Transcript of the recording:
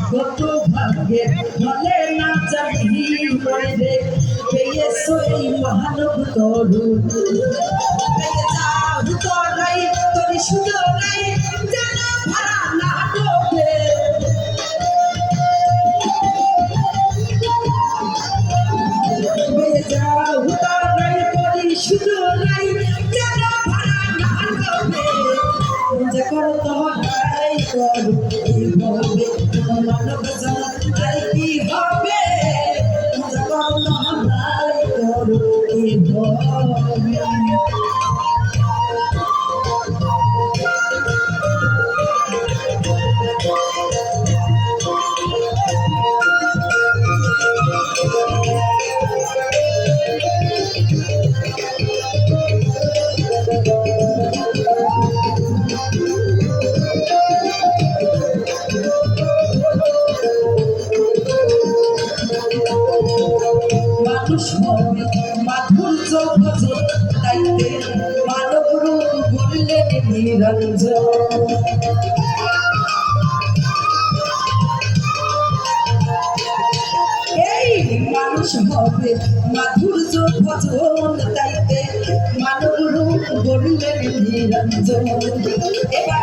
কত ভাগ্যে বলে না জানি মরে পেয়েছো এই মানব তরু পেয়ে যাও তোরাই তোর সুন্দরাই যেন ভাড়া না ডোবে পেয়ে যাও তোরাই তোর সুন্দরাই যেন ভাড়া না ডোবে যে করো তোরাই করো এই হবে মানব জানাই কি হবে যে করো তোরাই করো এই হবে মানুষ হবে মাধুর্য ভজে তাইতে মানব রূপ বললেন নিরঞ্জন এই মানুষ হবে মাধুর্য ভজন তাইতে মানব রূপ বললেন নিরঞ্জন এবার